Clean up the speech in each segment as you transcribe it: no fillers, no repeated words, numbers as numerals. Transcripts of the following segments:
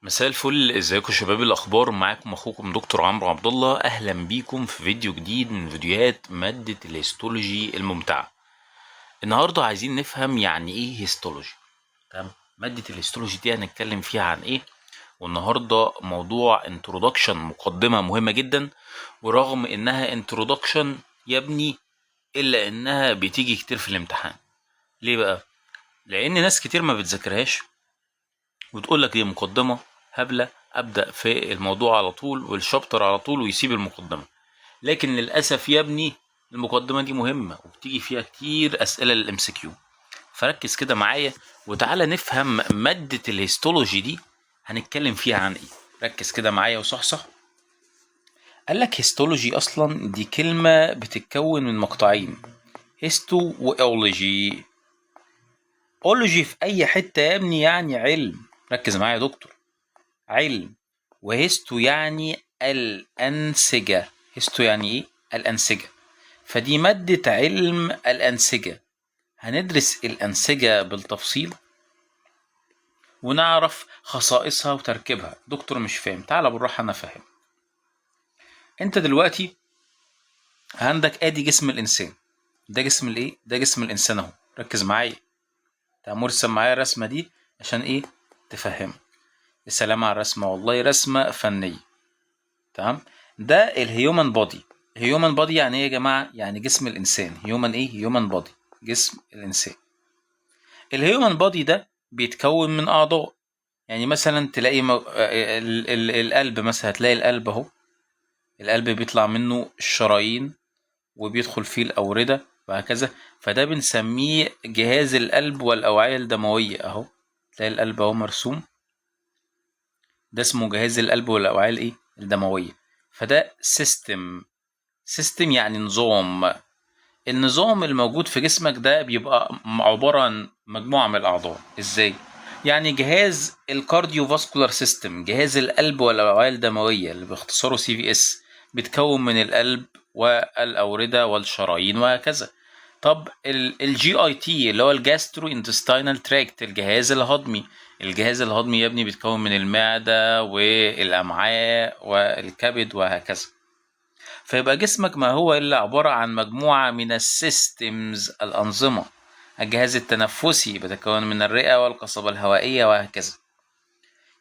مساء الفل، ازيكم يا شباب؟ الاخبار معاكم اخوكم دكتور عمرو عبد الله. اهلا بيكم في فيديو جديد من فيديوهات ماده الهيستولوجي الممتعه. النهارده عايزين نفهم يعني ايه هيستولوجي. تمام. ماده الهيستولوجي دي هنتكلم فيها عن ايه؟ والنهارده موضوع انترودكشن، مقدمه مهمه جدا. ورغم انها انترودكشن يا ابني، الا انها بتيجي كتير في الامتحان. ليه بقى؟ لان ناس كتير ما بتذاكرهاش وتقول لك دي مقدمة هبلة، أبدأ في الموضوع على طول والشابتر على طول ويسيب المقدمة. لكن للأسف يا ابني، المقدمة دي مهمة وبتيجي فيها كتير أسئلة للإم سي كيو. فركز كده معايا وتعالى نفهم مادة الهيستولوجي دي هنتكلم فيها عن إيه. ركز كده معايا وصحصح. قال لك هيستولوجي أصلا دي كلمة بتتكون من مقطعين، هيستو وإيولوجي. أولوجي في أي حتة يا ابني يعني علم. ركز معايا يا دكتور، علم. وهيستو يعني الأنسجة. هيستو يعني إيه؟ الأنسجة. فدي مادة علم الأنسجة. هندرس الأنسجة بالتفصيل ونعرف خصائصها وتركيبها. دكتور مش فاهم، تعال بالراحة أنا فاهم. أنت دلوقتي عندك آدي جسم الإنسان. ده جسم الإيه؟ ده جسم الإنسان أهو. ركز معايا، تعال مرسم معايا الرسمة دي عشان إيه؟ تفهم. السلام على الرسمة، والله رسمة فنية. تمام. ده الهيومن بودي. هيومن بودي يعني ايه يا جماعه؟ يعني جسم الانسان. هيومن ايه؟ هيومن بودي، جسم الانسان. الهيومن بودي ده بيتكون من اعضاء. يعني مثلا تلاقي القلب مثلا، هتلاقي القلب اهو. القلب بيطلع منه الشرايين وبيدخل فيه الاورده وهكذا. فده بنسميه جهاز القلب والاوعيه الدمويه اهو. تلاقي القلب اهو مرسوم، ده اسمه جهاز القلب والاوعيه الايه الدمويه. فده سيستم. سيستم يعني نظام. النظام الموجود في جسمك ده بيبقى عبارة عن مجموعة من الأعضاء. إزاي؟ يعني جهاز الكارديو فاسكولار سيستم، جهاز القلب والأوعية الدموية اللي باختصاره سي في اس، بيتكون من القلب والأوردة والشرايين وهكذا. طب الجي اي تي اللي هو الجاسترو انتستينال تراكت، الجهاز الهضمي. الجهاز الهضمي يا ابني بيتكون من المعدة والأمعاء والكبد وهكذا. فيبقى جسمك ما هو إلا عبارة عن مجموعة من السيستمز، الأنظمة. الجهاز التنفسي بيتكون من الرئة والقصبة الهوائية وهكذا.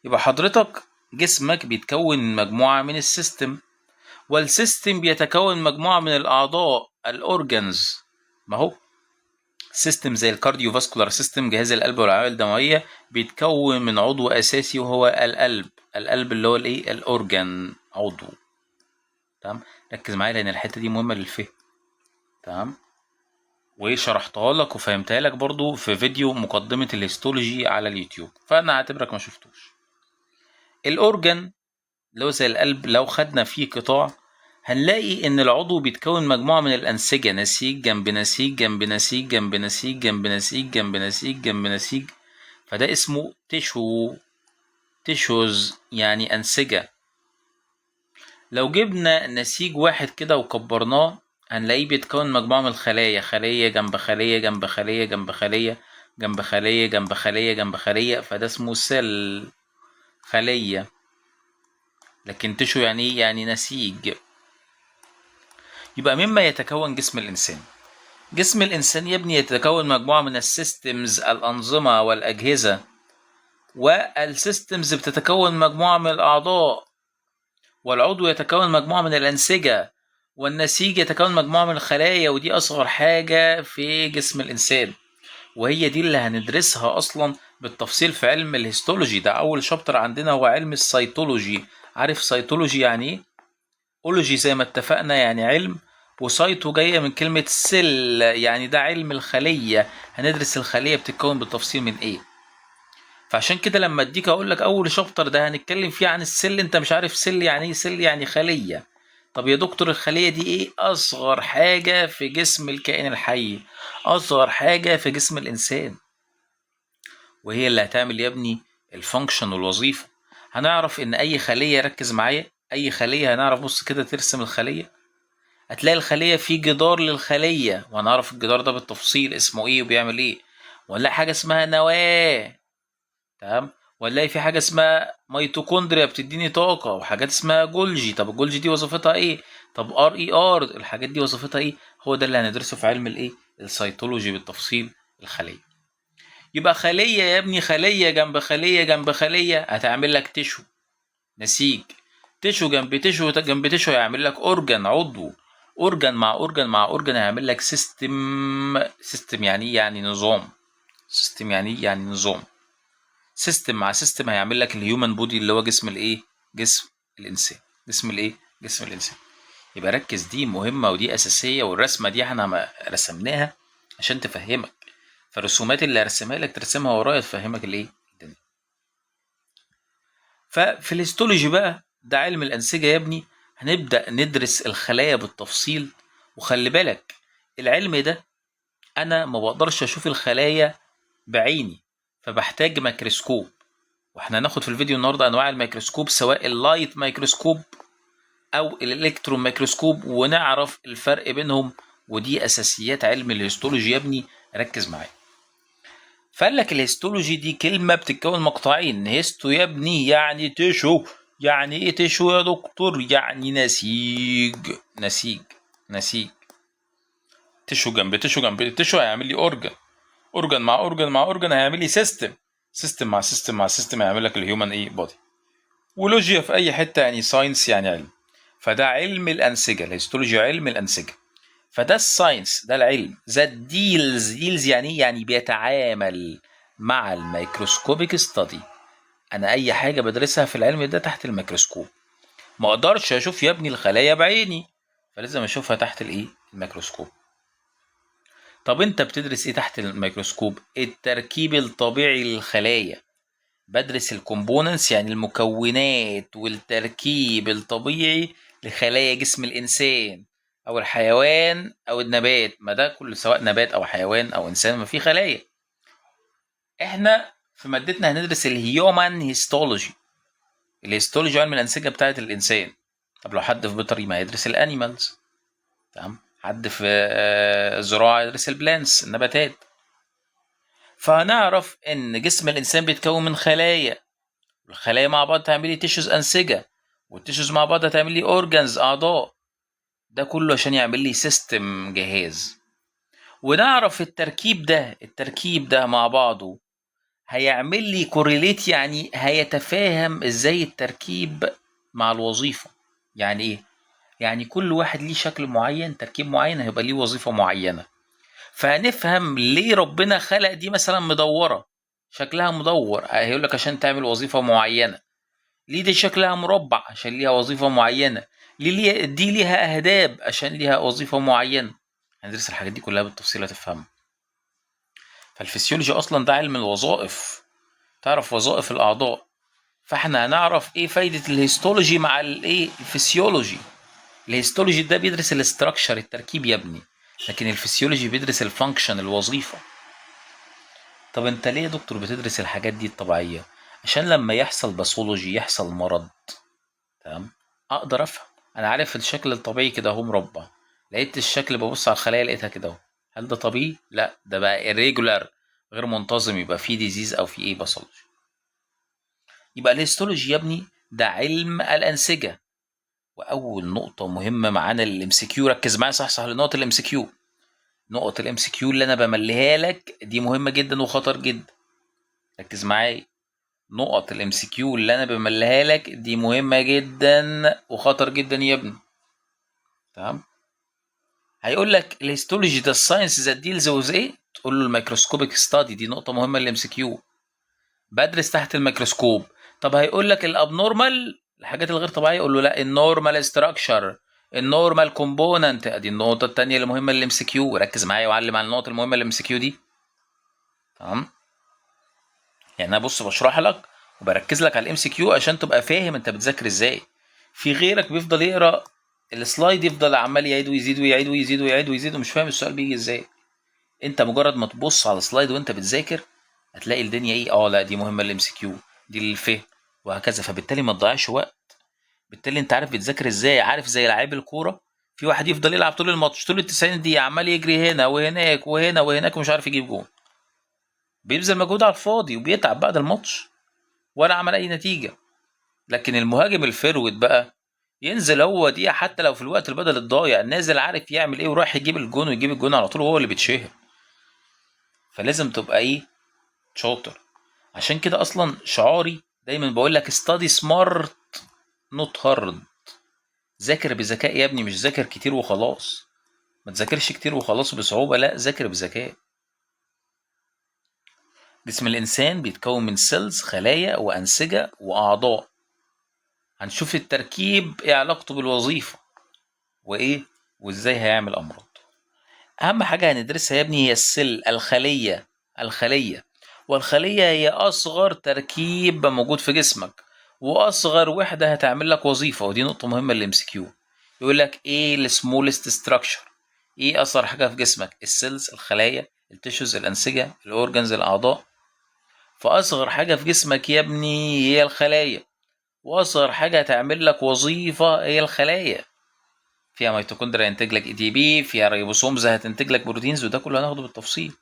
يبقى حضرتك جسمك بيتكون من مجموعة من السيستم، والسيستم بيتكون مجموعة من الأعضاء، الأورجنز. ما هو سيستم زي الكارديو فاسكولار سيستم، جهاز القلب والأوعية الدموية، بيتكون من عضو أساسي وهو القلب. القلب اللي هو الإيه؟ الأورجن، عضو. تمام. ركز معايا لأن الحتة دي مهمة للفهم. تمام. وشرحتها لك وفهمتها لك برضو في فيديو مقدمة الهيستولوجي على اليوتيوب، فأنا اعتبرك ما شفتوش. الأورجن اللي هو زي القلب، لو خدنا فيه قطاع هنلاقي إن العضو بيتكون مجموعة من الأنسجة، نسيج جنب نسيج جنب نسيج جنب نسيج جنب نسيج جنب نسيج جنب نسيج. فده اسمه تيشو. تيشوز يعني أنسجة. لو جبنا نسيج واحد كده وكبرناه هنلاقيه بيتكون مجموعة من الخلايا، خلية جنب خلية جنب خلية جنب خلية جنب خلية جنب خلية جنب خلية. فده اسمه سيل، خلية. لكن تشو يعني ايه؟ يعني نسيج. يبقى مما يتكون جسم الإنسان. جسم الإنسان يا ابني يتكون مجموعة من السيستمز، الأنظمة والأجهزة. والسيستمز بتتكون مجموعة من الأعضاء، والعضو يتكون مجموعة من الأنسجة، والنسيج يتكون مجموعة من الخلايا، ودي أصغر حاجة في جسم الإنسان. وهي دي اللي هندرسها أصلا بالتفصيل في علم الهيستولوجي. ده أول شابتر عندنا هو علم السيتولوجي. عارف سيتولوجي يعني إيه؟ أولوجي زي ما اتفقنا يعني علم، وسايتو جاية من كلمة سيل، يعني ده علم الخلية. هندرس الخلية بتتكون بالتفصيل من إيه. فعشان كده لما اديك اقول لك اول شابتر ده هنتكلم فيه عن السل، انت مش عارف سل يعني ايه. سل يعني خلية. طب يا دكتور الخلية دي ايه؟ اصغر حاجة في جسم الكائن الحي، اصغر حاجة في جسم الانسان، وهي اللي هتعمل يا ابني الفانكشن والوظيفة. هنعرف ان اي خلية، ركز معايا، اي خلية هنعرف، بص كده ترسم الخلية، هتلاقي الخلية في جدار للخلية، وهنعرف الجدار ده بالتفصيل اسمه ايه وبيعمل ايه. ولا حاجة اسمها نواة. تمام. وهنلاقي في حاجه اسمها ميتوكوندريا بتديني طاقه، وحاجات اسمها جولجي. طب الجولجي دي وظيفتها ايه؟ طب ار اي ار الحاجات دي وظيفتها ايه؟ هو ده اللي هندرسه في علم الايه، السيتولوجي بالتفصيل. الخليه، يبقى خليه يا ابني، خليه جنب خليه جنب خليه هتعمل لك تشو، نسيج. تشو جنب تشو جنب تشو هيعمل لك اورجان، عضو. اورجان مع اورجان مع اورجان هيعمل لك سيستم. سيستم يعني ايه؟ يعني نظام. سيستم يعني ايه؟ يعني نظام. سيستم مع سيستم هيعمل لك الهيومن بودي اللي هو جسم الايه، جسم الانسان. جسم الايه، جسم الانسان. يبقى ركز، دي مهمه ودي اساسيه، والرسمه دي احنا رسمناها عشان تفهمك، فالرسومات اللي هرسمها لك ترسمها ورايا تفهمك الايه، الدنيا. ففي الهيستولوجي بقى، ده علم الانسجه يا ابني، هنبدا ندرس الخلايا بالتفصيل. وخلي بالك العلم ده انا ما بقدرش اشوف الخلايا بعيني، فبحتاج ميكروسكوب. واحنا هناخد في الفيديو النهارده انواع الميكروسكوب، سواء اللايت ميكروسكوب او الالكترون ميكروسكوب، ونعرف الفرق بينهم. ودي اساسيات علم الهيستولوجي يا ابني، ركز معايا. فقال لك الهيستولوجي دي كلمه بتتكون مقطعين. هيستو يا ابني يعني تشو. يعني ايه تشو يا دكتور؟ يعني نسيج. نسيج، نسيج. تشو جنب تشو جنب تشو هيعمل لي اورجن. اورجن مع اورجن مع اورجن هيعمل لي سيستم. سيستم مع سيستم مع سيستم هيعمل لك الهيومن ايه، بودي. ولوجيا في اي حته يعني ساينس، يعني علم. فده علم الانسجه، الهيستولوجي علم الانسجه. فده الساينس، ده العلم ذات ديلز يعني ايه؟ يعني بيتعامل مع الميكروسكوبيك ستادي. انا اي حاجه بدرسها في العلم ده تحت الميكروسكوب. ما اقدرش اشوف يا ابني الخلايا بعيني، فلازم اشوفها تحت الايه، الميكروسكوب. طب انت بتدرس ايه تحت الميكروسكوب؟ التركيب الطبيعي للخلايا. بدرس الكومبوننتس يعني المكونات والتركيب الطبيعي لخلايا جسم الانسان او الحيوان او النبات. ما ده كله سواء نبات او حيوان او انسان ما فيه خلايا. احنا في مادتنا هندرس الهيومن هيستولوجي. الهيستولوجي علم الانسجه بتاعت الانسان. طب لو حد في بيطري ما يدرس الانيمالز، تمام. حد في زراعه يدرس البلانس، النباتات. فهنعرف ان جسم الانسان بيتكون من خلايا، الخلايا مع بعض تعمل لي تيشوز انسجه، والتيشوز مع بعض هتعمل لي اورجانز، اعضاء. ده كله عشان يعمل لي سيستم، جهاز. ونعرف التركيب ده مع بعضه هيعمل لي كوريليت، يعني هيتفاهم ازاي التركيب مع الوظيفه. يعني ايه؟ يعني كل واحد ليه شكل معين، تركيب معين، هيبقى ليه وظيفه معينه. فهنفهم ليه ربنا خلق دي مثلا مدوره، شكلها مدور، هيقول لك عشان تعمل وظيفه معينه. ليه دي شكلها مربع؟ عشان ليها وظيفة معينة. ليه دي ليها أهداب؟ عشان ليها وظيفة معينة. هندرس الحاجات دي كلها بالتفصيل هتفهمها. فالفسيولوجي أصلا ده علم الوظائف، تعرف وظائف الأعضاء. فاحنا هنعرف ايه فايدة الهيستولوجي مع الايه، الفسيولوجي. الهيستولوجي ده بيدرس الاستراكشر، التركيب يا ابني، لكن الفسيولوجي بيدرس الفانكشن، الوظيفة. طب انت ليه يا دكتور بتدرس الحاجات دي الطبيعية؟ عشان لما يحصل باثولوجي، يحصل مرض، تمام، اقدر افهم. انا عارف الشكل الطبيعي كده اهو مربع، لقيت الشكل ببص على الخلايا لقيتها كده اهو. هل ده طبيعي؟ لا، ده بقى irregular، غير منتظم، يبقى فيه ديزيز او فيه ايه، باثولوجي. يبقى الهيستولوجي يا ابني ده علم الانسجه. واول نقطه مهمه معانا الام سي كيو، ركز معايا صح لنقط الام سي كيو. نقط الام سي كيو اللي انا بمليها لك دي مهمه جدا وخطر جدا. ركز معايا، نقط الام سي كيو اللي انا بمليها لك دي مهمه جدا وخطر جدا يا ابني، تمام. هيقول لك الهيستولوجي ده الساينس ذات ديلز وذ ايه، تقول له الميكروسكوبيك ستادي، دي نقطه مهمه للام سي كيو، بدرس تحت الميكروسكوب. طب هيقول لك الابنورمال، الحاجات الغير طبيعيه، يقول له لا، النورمال ستراكشر، النورمال كومبوننت. دي النقطه الثانيه اللي مهمه للام سي كيو. ركز معايا وعلم على النقط المهمه للام سي كيو دي، تمام. يعني انا بص بشرح لك وبركز لك على الام سي كيو عشان تبقى فاهم انت بتذاكر ازاي. في غيرك بيفضل يقرا السلايد، يفضل عمال يعيد ويزيد ويعيد ويزيد ويعيد ويزيد ومش فاهم السؤال بيجي ازاي. انت مجرد ما تبص على السلايد وانت بتذاكر هتلاقي الدنيا ايه، لا دي مهمه للام سي كيو، دي للفهم، وهكذا. فبالتالي ما تضيعش وقت. بالتالي انت عارف بتذاكر ازاي، عارف زي لعيب الكوره، في واحد يفضل يلعب طول الماتش، طول ال 90 دقيقه عمال يجري هنا وهناك وهنا وهناك ومش عارف يجيب جون، بيبذل مجهود على الفاضي وبيتعب بعد الماتش. ولا عمل اي نتيجه. لكن المهاجم الفيرود بقى ينزل هو دي حتى لو في الوقت البدل الضايع، نازل عارف يعمل ايه ورايح يجيب الجون ويجيب الجون على طول، وهو اللي بيتشهر. فلازم تبقى ايه؟ شاطر. عشان كده اصلا شعاري دايما بقول لك study smart not hard. ذاكر بذكاء يا ابني، مش ذاكر كتير وخلاص. ما تذاكرش كتير وخلاص بصعوبة، لا ذاكر بذكاء. جسم الإنسان بيتكون من سيلز، خلايا وأنسجة وأعضاء. هنشوف التركيب إيه علاقته بالوظيفة وإيه وإزاي هيعمل أمراض. أهم حاجة هندرسها يا ابني هي السيل، الخلية. والخلية هي أصغر تركيب موجود في جسمك، وأصغر وحدة هتعمل لك وظيفة. ودي نقطة مهمة اللي MCQ يقول لك إيه السمولست ستراكشر، إيه أصغر حاجة في جسمك؟ السيلز، الخلايا، التيشوز، الأنسجة، الأورجنز، الأعضاء. فأصغر حاجة في جسمك يا ابني هي الخلايا، وأصغر حاجة هتعمل لك وظيفة هي الخلايا. فيها ميتوكوندريا ينتج لك ATP، فيها ريبوسومز هتنتج لك بروتينز، وده كله هناخده بالتفصيل.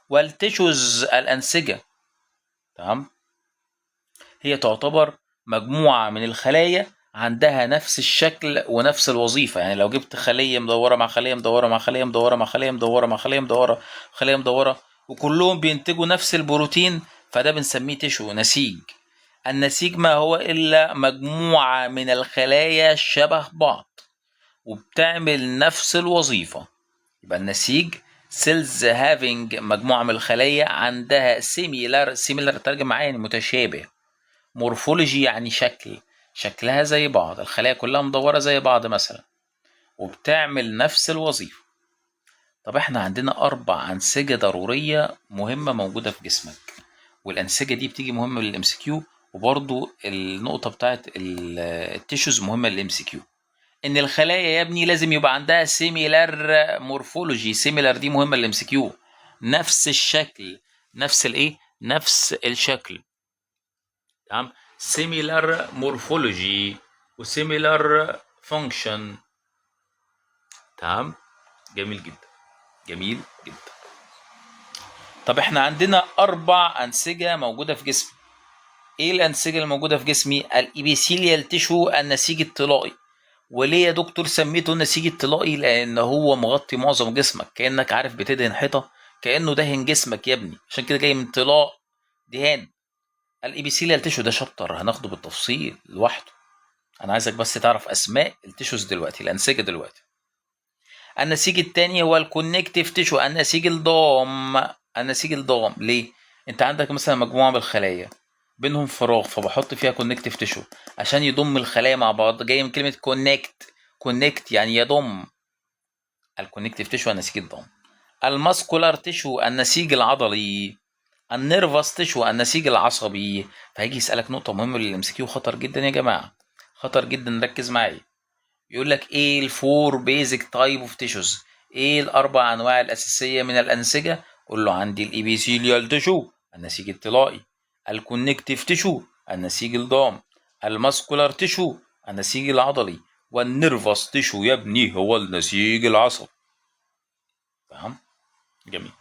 والتيشوز، الأنسجة، تمام، هي تعتبر مجموعة من الخلايا عندها نفس الشكل ونفس الوظيفة. يعني لو جبت خلية مدورة مع خلية مدورة مع خلية مدورة مع خلية مدورة مع خلية مدورة خلية مدورة وكلهم بينتجوا نفس البروتين، فده بنسميه تيشو، نسيج. النسيج ما هو إلا مجموعة من الخلايا شبه بعض وبتعمل نفس الوظيفة. يبقى النسيج cells having مجموعة من الخلايا عندها similar ترجم معايا يعني متشابه. مورفولوجي يعني شكلها زي بعض، الخلايا كلها مدورة زي بعض مثلا وبتعمل نفس الوظيفة. طب احنا عندنا 4 أنسجة ضرورية مهمة موجودة في جسمك، والأنسجة دي بتيجي مهمة للMCQ، وبرضو النقطة بتاعت التيشوز مهمة للMCQ. ان الخلايا يا ابني لازم يبقى عندها سيميلار مورفولوجي. سيميلار دي مهمه للMCQ، نفس الشكل، نفس الايه، نفس الشكل، تمام. سيميلار مورفولوجي وسيميلار فانكشن، تمام. جميل جدا، جميل جدا. طب احنا عندنا 4 أنسجة موجودة في جسمي. ايه الأنسجة اللي موجودة في جسمي؟ الإبيثيليال تيشو، النسيج الطلائي. وليه يا دكتور سميته النسيج الطلائي؟ لان هو مغطي معظم جسمك، كانك عارف بتدهن حيطه، كانه دهن جسمك يا ابني، عشان كده جاي من طلاء، دهان. الابيثيليال تيشو ده شابتر هناخده بالتفصيل لوحده. انا عايزك بس تعرف اسماء التيشوز دلوقتي، الانسجه دلوقتي. النسيج الثاني هو الكونكتيف تيشو، النسيج الضام. النسيج الضام ليه؟ انت عندك مثلا مجموعه من الخلايا بينهم فراغ، فبحط فيها كونكتيف تيشو عشان يضم الخلايا مع بعض، جاي من كلمه كونكت يعني يضم. الكونكتيف تيشو النسيج الضام. الماسكولار تيشو النسيج العضلي. النيرفس تيشو النسيج العصبي. فهيجي يسألك نقطة مهمة للMCQ، خطر جدا يا جماعة، خطر جدا، ركز معايا. يقول لك ايه الفور بيزك تايب اوف تيشوز؟ ايه الاربع انواع الاساسيه من الانسجه؟ قول له عندي الابيثيليال تيشو النسيج الطلائي، الكونكتيف تيشو النسيج الضام، الماسكولار تيشو النسيج العضلي، والنيرفس تيشو يا ابني هو النسيج العصبي. فاهم؟ جميل.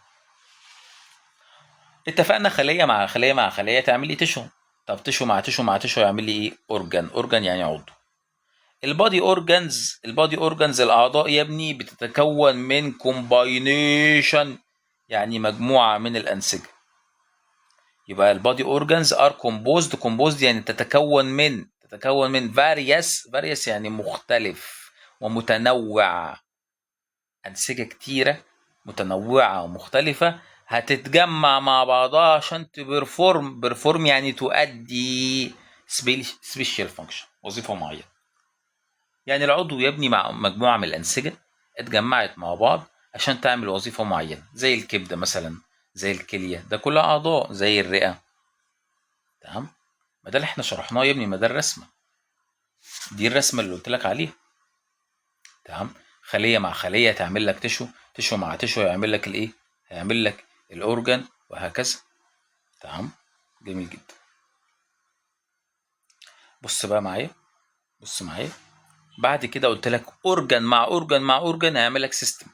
اتفقنا خليه مع خليه مع خليه تعمل لي تيشو. طب تيشو مع تيشو مع تيشو يعمل لي ايه؟ اورجان يعني عضو. البادي اورجانز الاعضاء يا ابني بتتكون من كومباينيشن، يعني مجموعه من الانسجه. يبقى البادي اورجانز ار كومبوزد يعني تتكون من فاريوس يعني مختلف ومتنوع. انسجه كتيره متنوعه ومختلفه هتتجمع مع بعضها عشان بيرفورم يعني تؤدي سبيشال فانكشن، وظيفه معينه. يعني العضو يبني مع مجموعة من الأنسجة اتجمعت مع بعض عشان تعمل وظيفة معينة، زي الكبدة مثلا، زي الكلية، ده كلها أعضاء، زي الرئة، تمام. ما ده اللي احنا شرحناه يا ابني، ما ده الرسمة، دي الرسمة اللي قلت لك عليها، تمام. خلية مع خلية تعمل لك تيشو مع تيشو يعمل لك الايه؟ هيعمل لك الأورجان، وهكذا، تمام. جميل جدا. بص بقى معايا، بص معايا. بعد كده قلت لك أورجان مع أورجان مع أورجان هيعمل لك سيستم،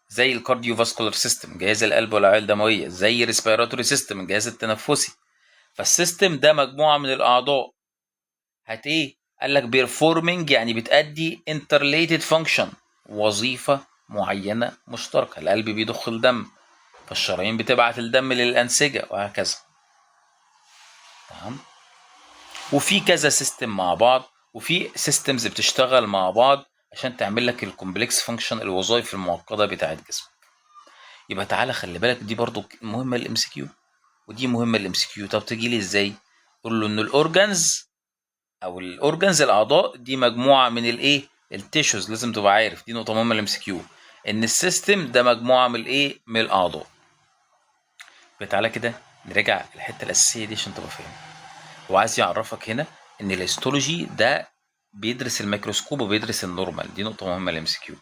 زي الكارديو فاسكولار سيستم جهاز القلب والاوعيه الدمويه، زي ريسبيراتوري سيستم الجهاز التنفسي، فالسيستم ده مجموعة من الأعضاء ايه؟ قال لك performing يعني بتأدي interrelated function، وظيفة معينة مشتركة. القلب بيضخ الدم، فالشرايين بتبعت الدم للأنسجة، وهكذا. تمام. وفي كذا سيستم مع بعض، وفي سيستمز بتشتغل مع بعض عشان تعمل لك الكومبلكس فانكشن، الوظائف المعقده بتاعت جسمك. يبقى تعالى خلي بالك، دي برضو مهمه الام سي كيو، ودي مهمه الام سي كيو. طب تجي لي ازاي؟ قول له ان الاورجنز الاعضاء دي مجموعه من الايه؟ التيشوز. لازم تبقى عارف دي نقطه مهمه الام سي كيو، ان السيستم ده مجموعه من الايه؟ من الاعضاء. تعالى كده نراجع الحته الاساسيه دي عشان تبقى فاهم. هو عايز يعرفك هنا ان الهيستولوجي ده بيدرس الميكروسكوب وبيدرس النورمال، دي نقطه مهمه للام سي كيو.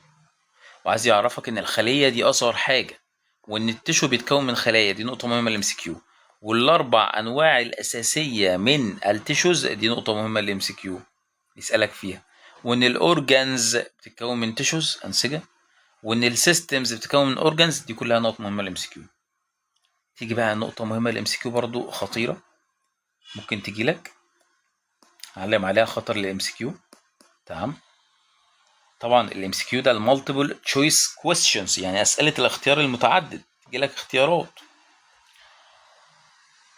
وعايز يعرفك ان الخليه دي اصغر حاجه، وان التشو بيتكون من خلايا، دي نقطه مهمه للام سي كيو. والاربع انواع الاساسيه من التشوز، دي نقطه مهمه للام سي كيو يسالك فيها. وان الاورجانز بتتكون من تشوز، انسجه. وان السيستمز بتتكون من اورجانز، دي كلها نقط مهمه للام سي كيو. تيجي بقى نقطه مهمه للام سي كيو برضو خطيره، ممكن تجي لك، علم عليها خطر للام سي كيو. تمام. طبعا الام سي كيو ده المالتيبل تشويس كويستشنز، يعني اسئله الاختيار المتعدد، تجي لك اختيارات.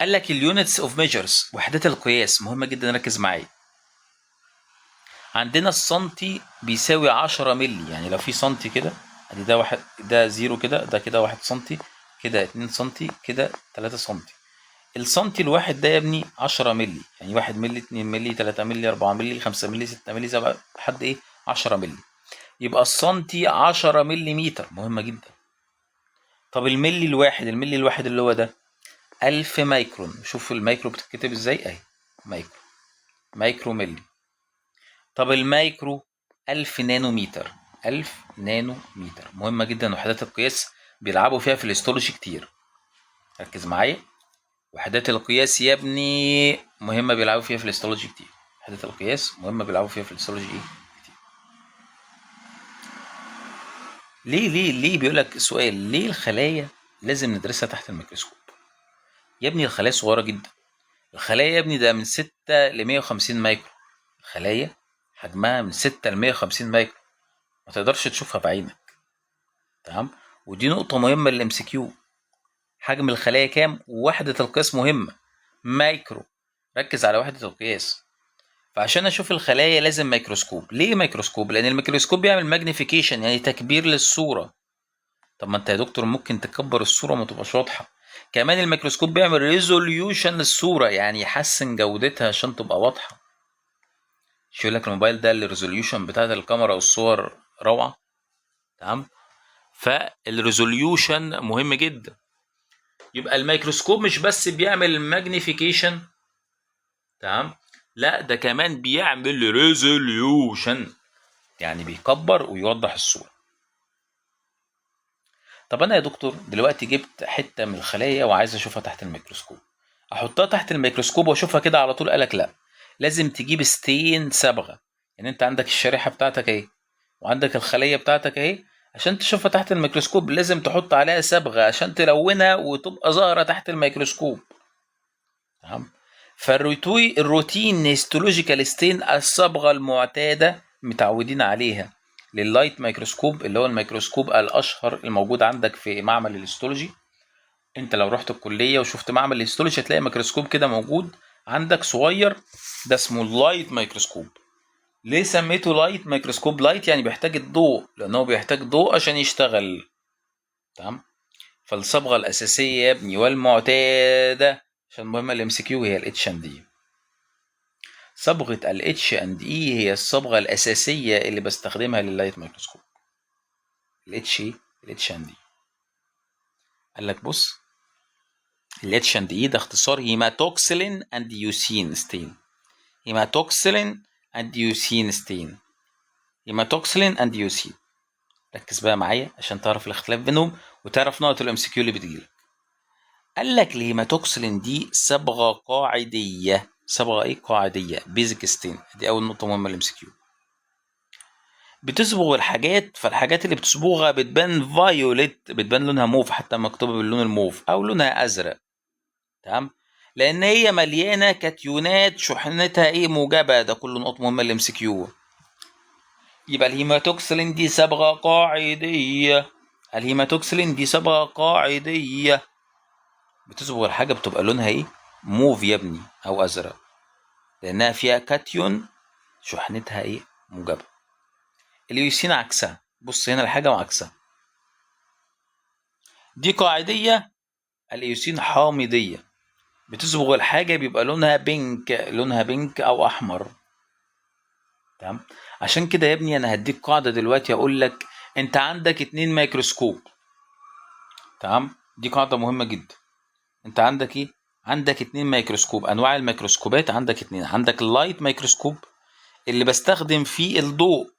قال لك اليونتس اوف ميجرز، وحدات القياس، مهمه جدا ركز معايا. عندنا السنتي بيساوي 10 مللي، يعني لو في سنتي كده، ادي ده واحد، ده زيرو كده، ده كده 1 سنتي، كده 2 سنتي، كده 3 سنتي. السنتي الواحد ده يا ابني 10 مللي، يعني 1 مللي، 2 مللي، 3 مللي، 4 مللي، 5 مللي، 6 مللي، 7 لحد ايه؟ 10 مللي. يبقى السنتي 10 ملي متر، مهمة جدا. طب الملي الواحد اللي هو ده 1000 مايكرون. شوف المايكرو بتتكتب ازاي اهي، مايكرو ملي. طب المايكرو 1000 نانو متر، 1000 نانو متر، مهمة جدا. وحدات القياس بيلعبوا فيها في الهيستولوجي كتير، ركز معايا. وحدات القياس يا ابني مهمة، بيلعبوا فيها في الهيستولوجي كتير. وحدات القياس مهمة، بيلعبوا فيها في الهيستولوجي ايه كتير. ليه بيقول لك سؤال، ليه الخلايا لازم ندرسها تحت الميكروسكوب؟ يا ابني الخلايا صغيرة جدا. الخلايا يا ابني ده من 6 ل 150 مايكرو. الخلايا حجمها من 6 ل 150 مايكرو، ما تقدرش تشوفها بعينك. تمام. ودي نقطة مهمة للام سي كيو. حجم الخلايا كام؟ ووحدة القياس مهمة، مايكرو. ركز على وحدة القياس. فعشان اشوف الخلايا لازم ميكروسكوب. ليه ميكروسكوب؟ لان الميكروسكوب بيعمل ماجنيفيكيشن، يعني تكبير للصورة. طب ما انت يا دكتور ممكن تكبر الصورة ما تبقاش واضحة. كمان الميكروسكوب بيعمل ريزوليوشن للصورة، يعني يحسن جودتها عشان تبقى واضحة. مش يقول لك الموبايل ده الريزوليوشن بتاعت الكاميرا والصور روعة. تمام. فالريزوليوشن مهم جدا. يبقى الميكروسكوب مش بس بيعمل ماجنيفيكيشن، تمام، لا ده كمان بيعمل ريزوليوشن، يعني بيكبر ويوضح الصورة. طب انا يا دكتور دلوقتي جبت حتة من الخلايا وعايز اشوفها تحت الميكروسكوب، احطها تحت الميكروسكوب واشوفها كده على طول؟ قالك لا، لازم تجيب ستين صبغة. يعني انت عندك الشريحة بتاعتك اهي، وعندك الخلية بتاعتك اهي، عشان تشوفها تحت الميكروسكوب لازم تحط عليها صبغة عشان تلونها وتبقى ظاهرة تحت الميكروسكوب. تمام. الروتين هيستولوجيكال ستين، الصبغة المعتادة متعودين عليها لللايت ميكروسكوب، اللي هو الميكروسكوب الاشهر الموجود عندك في معمل الهيستولوجي. انت لو رحت الكليه وشفت معمل الهيستولوجي هتلاقي ميكروسكوب كده موجود عندك صغير، ده اسمه اللايت ميكروسكوب. ليه سميته لايت ميكروسكوب؟ لايت يعني بيحتاج الضوء، لانه بيحتاج ضوء عشان يشتغل. تمام. فالصبغه الاساسيه يا ابني والمعتاده عشان مهمه الام سي كيو هي الاتش اند اي. صبغه الاتش اند اي هي الصبغه الاساسيه اللي بستخدمها لللايت ميكروسكوب. الاتش اند اي. قال لك بص، الاتش اند اي ده اختصار هيماتوكسلين اند يوسين ستين. هيماتوكسلين اند يوسين ستين. هيماتوكسلين اند يوسين. ركز بقى معايا عشان تعرف الاختلاف بينهم وتعرف نقط الام سي كيو اللي بتجيلك. قال لك الهيماتوكسلين دي صبغه قاعديه. صبغه ايه؟ قاعديه، بيزك ستين. دي اول نقطه مهمه للام سي كيو. بتصبغ الحاجات، فالحاجات اللي بتصبغها بتبان فايوليت، بتبان لونها موف، حتى مكتوبه باللون الموف او لونها ازرق. تمام. لان هي مليانه كاتيونات شحنتها ايه؟ موجبه. ده كله نقط مهمه اللي ام كيو. يبقى الهيماتوكسلين دي صبغه قاعديه. الهيماتوكسلين دي صبغه قاعديه بتصبغ الحاجه بتبقى لونها ايه؟ موف يا ابني او ازرق، لانها فيها كاتيون شحنتها ايه؟ موجبه. اليوسين عكسها. بص هنا الحاجه وعكسها. دي قاعديه، اليوسين حامضيه، بتصبغ الحاجه بيبقى لونها بينك، لونها بينك او احمر. تمام. عشان كده يا ابني انا هديك قاعده دلوقتي اقول لك انت عندك 2 ميكروسكوب. تمام. دي قاعده مهمه جدا. انت عندك ايه؟ عندك 2 ميكروسكوب. انواع الميكروسكوبات عندك 2. عندك اللايت ميكروسكوب اللي بستخدم فيه الضوء.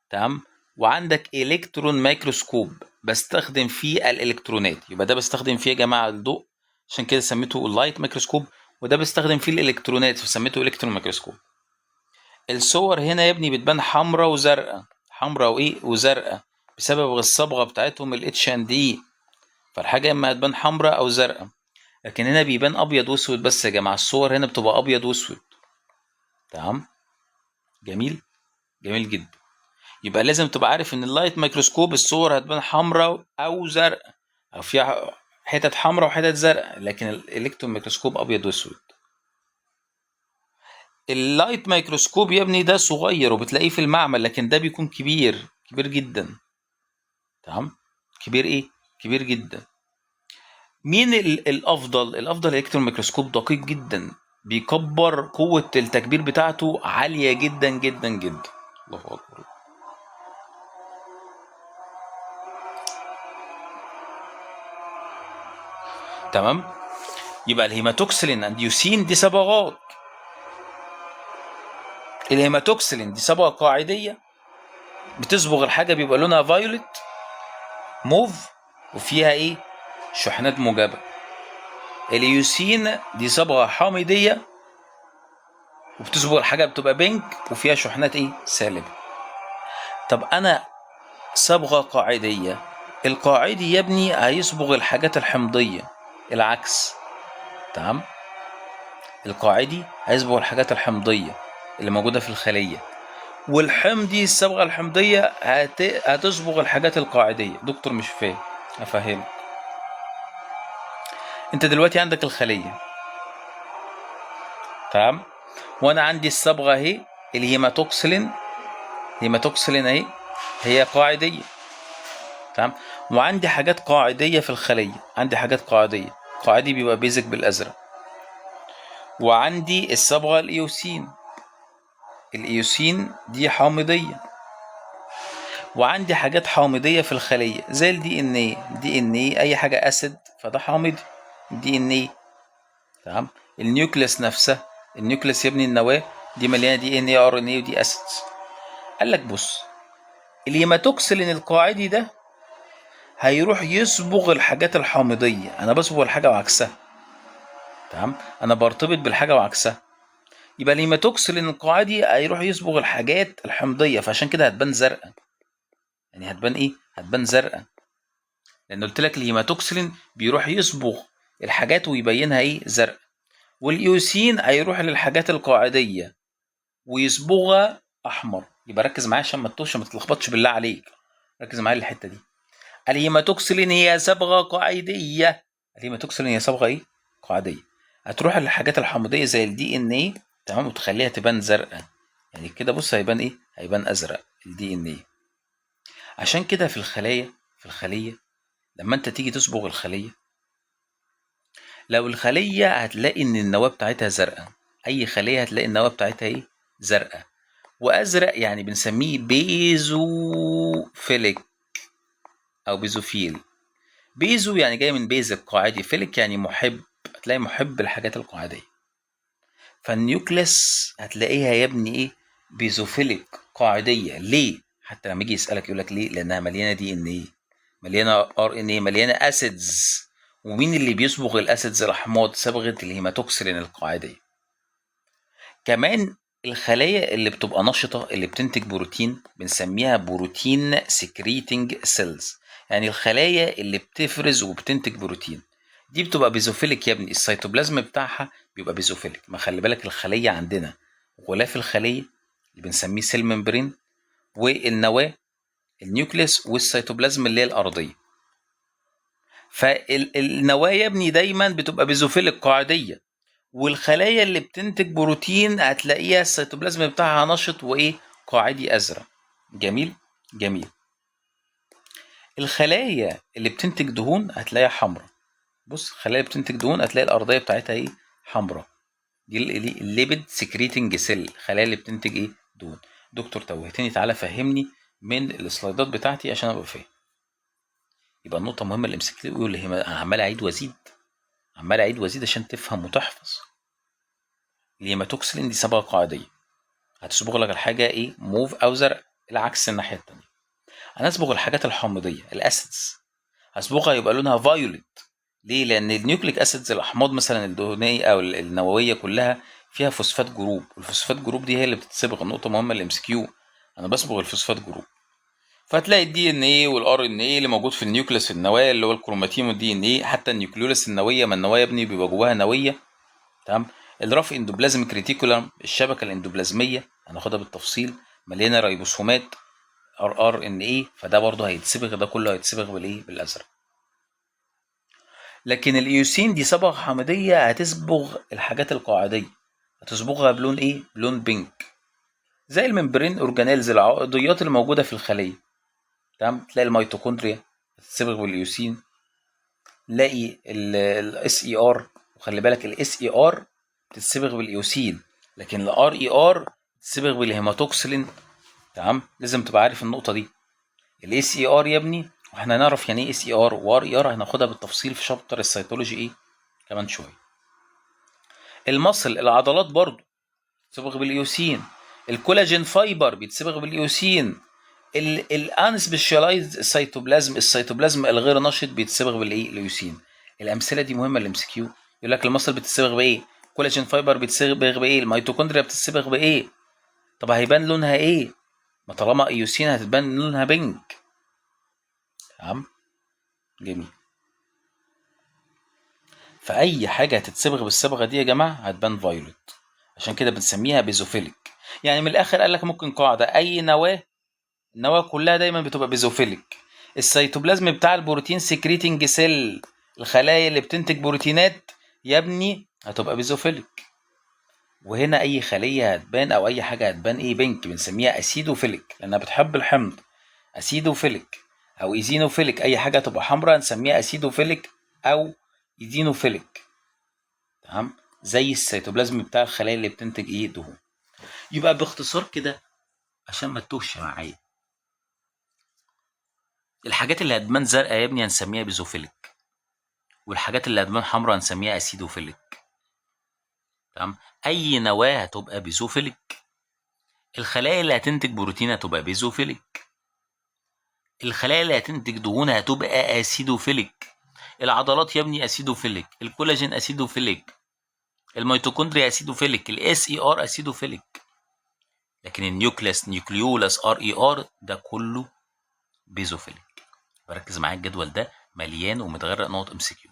تمام. وعندك الكترون ميكروسكوب بستخدم فيه الالكترونات. يبقى ده بستخدم فيه يا جماعه الضوء، عشان كده سميته اللايت ميكروسكوب، وده بستخدم فيه الالكترونات فسميته الكترون ميكروسكوب. الصور هنا يا ابني بتبان حمراء وزرقاء، حمراء وايه وزرقاء، بسبب الصبغه بتاعتهم الاتش اند دي. فالحاجه اما هتبان حمراء او زرقاء. لكن هنا بيبان ابيض واسود بس يا جماعه. الصور هنا بتبقى ابيض واسود. تمام. جميل. جميل جدا. يبقى لازم تبقى عارف ان اللايت ميكروسكوب الصور هتبان حمراء او زرقاء، او فيها حتت حمراء وحتت زرقاء. لكن الالكترون ميكروسكوب ابيض واسود. اللايت ميكروسكوب يا ابني ده صغير وبتلاقيه في المعمل، لكن ده بيكون كبير، كبير جدا. تمام. كبير ايه؟ كبير جدا. مين الافضل؟ الافضل الكترون ميكروسكوب دقيق جدا، بيكبر، قوة التكبير بتاعته عالية جدا جدا جدا. الله اكبر. تمام. يبقى الهيماتوكسلين اند يوسين دي صبغات. الهيماتوكسلين دي صبغة قاعدية بتصبغ الحاجة بيبقى لونها فايولت موف وفيها ايه؟ شحنات موجبة. اليوسين دي صبغة حامضية وبتصبغ الحاجة بتبقى بينك وفيها شحنات ايه؟ سالبة. طب انا صبغة قاعدية، القاعدي يا ابني هيصبغ الحاجات الحمضية، العكس. تمام. القاعدي هيصبغ الحاجات الحمضية اللي موجودة في الخلية، والحمضي الصبغة الحمضية هتصبغ الحاجات القاعدية. دكتور مش فاهم، افهمك. انت دلوقتي عندك الخلية. تمام. وانا عندي الصبغة اهي الهيماتوكسلين. هيماتوكسلين اهي هي قاعدية. تمام. وعندي حاجات قاعدية في الخلية. عندي حاجات قاعدية، قاعدي بيبقى بيزك بالازرق. وعندي الصبغة الايوسين. الايوسين دي حامضية. وعندي حاجات حامضية في الخلية زي الدي ان ايه. دي ان ايه اي حاجة اسيد فده حامضي. دي ان ايه. تمام. النيوكليس نفسها، النيوكليس يا ابني النواة دي مليانة دي ان ايه ار ان ايه ودي اسيدز. قال لك بص، الهيماتوكسلين القاعدي ده هيروح يصبغ الحاجات الحامضية. انا بصبغ الحاجة وعكسها. تمام. انا برتبط بالحاجة وعكسها. يبقى الهيماتوكسلين القاعدي هيروح يصبغ الحاجات الحمضية، فعشان كده هتبان زرقاء. يعني هتبان ايه؟ هتبان زرقاء. لان قلت لك الهيماتوكسلين بيروح يصبغ الحاجات ويبينها ايه؟ زرقاء. والايوسين هيروح للحاجات القاعديه ويصبغها احمر. يبقى ركز معايا عشان ما تتوهش، ما تتلخبطش بالله عليك. ركز معايا الحته دي. الهيماتوكسلين هي صبغه قاعديه. الهيماتوكسلين هي صبغه ايه؟ قاعديه. هتروح للحاجات الحمضيه زي الدي ان ايه. تمام. وتخليها تبان زرقاء. يعني كده بص هيبان ايه؟ هيبان ازرق الدي ان ايه. عشان كده في الخلايا، في الخليه لما انت تيجي تصبغ الخليه، لو الخليه هتلاقي ان النواه بتاعتها زرقاء. اي خليه هتلاقي النواه بتاعتها ايه؟ زرقاء. وازرق يعني بنسميه بيزوفيليك او بيزوفيل. بيزو يعني جاي من بيزك قاعدي، فيليك يعني محب. هتلاقي محب الحاجات القاعديه. فالنيوكليس هتلاقيها يا ابني ايه؟ بيزوفيليك قاعديه. ليه؟ حتى لما يجي يسالك يقول لك ليه؟ لانها مليانه دي ان ايه، مليانه ار ان ايه، مليانه اسيدز. ومين اللي بيصبغ الاسيدز الاحماض؟ صبغه الهيماتوكسلين القاعديه. كمان الخلايا اللي بتبقى نشطه اللي بتنتج بروتين بنسميها بروتين سكريتنج سيلز. يعني الخلايا اللي بتفرز وبتنتج بروتين. دي بتبقى بيزوفيليك يا ابني، السيتوبلازم بتاعها بيبقى بيزوفيليك. ما خلي بالك الخليه عندنا غلاف الخليه اللي بنسميه سيل ممبرين، والنواه النيوكليس، والسيتوبلازم اللي هي الارضيه. فالنواه يا ابني دايما بتبقى بيزوفيليك قاعديه، والخلايا اللي بتنتج بروتين هتلاقيها السيتوبلازم بتاعها نشط وايه، قاعدي ازرق. جميل جميل. الخلايا اللي بتنتج دهون هتلاقيها حمراء. بص، الخلايا اللي بتنتج دهون هتلاقي الارضيه بتاعتها ايه، حمراء. دي الليبيد سكريتنج سيل، الخلايا اللي بتنتج ايه، دهون. دكتور توهتني، تعالى فهمني من السلايدات بتاعتي عشان ابقى فاهم. يبقى النقطه مهمه اللي امسك لي، اللي هي عمال اعيد وازيد، عمال اعيد وازيد عشان تفهم وتحفظ. الهيماتوكسلين دي صبغه قاعديه، هتصبغ لك الحاجه ايه، موف او زرق، العكس الناحيه التانيه. انا اصبغ الحاجات الحامضيه الاسيدز، هصبغها يبقى لونها فايوليت. ليه؟ لان النيوكليك اسيدز، الاحماض مثلا الدهنيه او النوويه كلها فيها فوسفات جروب، والفوسفات جروب دي هي اللي بتتصبغ. النقطه مهمه الام اس كيو، انا بصبغ الفوسفات جروب. فهتلاقي الدي ان ايه والار ان ايه اللي موجود في النيوكليس النواه اللي هو الكروماتين والدي ان ايه، حتى النيوكليولس النوويه، ما النواه يا ابني بيبقى جواها نويه. تمام. الراف اندوبلازم كريتيكولم، الشبكه الاندوبلازميه هناخدها بالتفصيل، مليانه ريبوسومات ار ان ايه، فده برضه هيتصبغ، ده كله هيتصبغ بالايه، بالازرق. لكن الايوسين دي صبغه حامضيه، هتصبغ الحاجات القاعديه، هتصبغها بلون ايه، بلون بينك، زي الممبرين اورجانيلز، العضيات اللي موجوده في الخليه. تمام. تلاقي الميتوكوندريا هتتصبغ بالايوسين، تلاقي الاس اي ار، وخلي بالك الاس اي ار بتتصبغ بالايوسين، لكن الار اي ار بتتصبغ بالهيماتوكسلين. تمام، لازم تبقى عارف النقطه دي. الاس اي ار يا ابني، واحنا هنعرف يعني ايه اس اي ار وار اي ار، هناخدها بالتفصيل في شابتر السيتولوجي ايه كمان شويه. المصل، العضلات برضو بيتصبغ بالايوسين، الكولاجين فايبر بيتصبغ بالايوسين، الانسبيشالايزد السيتوبلازم، السيتوبلازم الغير نشط بيتصبغ بالايه، الايوسين. الامثله دي مهمه للام سي كيو. يقول لك المصل بتتصبغ بايه، كولاجين فايبر بيتصبغ بايه، الميتوكوندريا بتتصبغ بايه. طب هيبان لونها ايه؟ ما طالما ايوسين هتبان لونها بينك. تمام. جميل. فاي حاجه هتتصبغ بالصبغه دي يا جماعه هتبان فايولت، عشان كده بنسميها بيزوفيليك. يعني من الاخر قال لك ممكن قاعده، اي نواه، النواه كلها دايما بتبقى بيزوفيليك. السيتوبلازم بتاع البروتين سكريتنج سيل، الخلايا اللي بتنتج بروتينات يا ابني هتبقى بيزوفيليك. وهنا اي خليه هتبان او اي حاجه هتبان ايه، بينك، بنسميها اسيدوفيليك لانها بتحب الحمض. اسيدوفيليك او ايزينوفيليك، اي حاجه تبقى حمراء نسميها اسيدوفيليك او ايزينوفيليك. تمام. زي السيتوبلازم بتاع الخلايا اللي بتنتج ايه، دهون. يبقى باختصار كده عشان ما تتوهش معايا، الحاجات اللي هتبان زرقاء يا ابني هنسميها بيزوفيليك، والحاجات اللي هتبان حمراء هنسميها اسيدوفيليك. تمام. اي نواه هتبقى بيزوفيليك، الخلايا اللي هتنتج بروتين هتبقى بيزوفيليك، الخلايا اللي هتنتج دهون هتبقى اسيدوفيليك، العضلات يا ابني اسيدوفيليك، الكولاجين اسيدوفيليك، الميتوكوندريا اسيدوفيليك، الاس اي ار اسيدوفيليك. لكن النيوكليس نيوكليولاس ار اي ار ده كله بيزوفيليك. بركز معايا، الجدول ده مليان ومتغرق نقط ام سي كيو.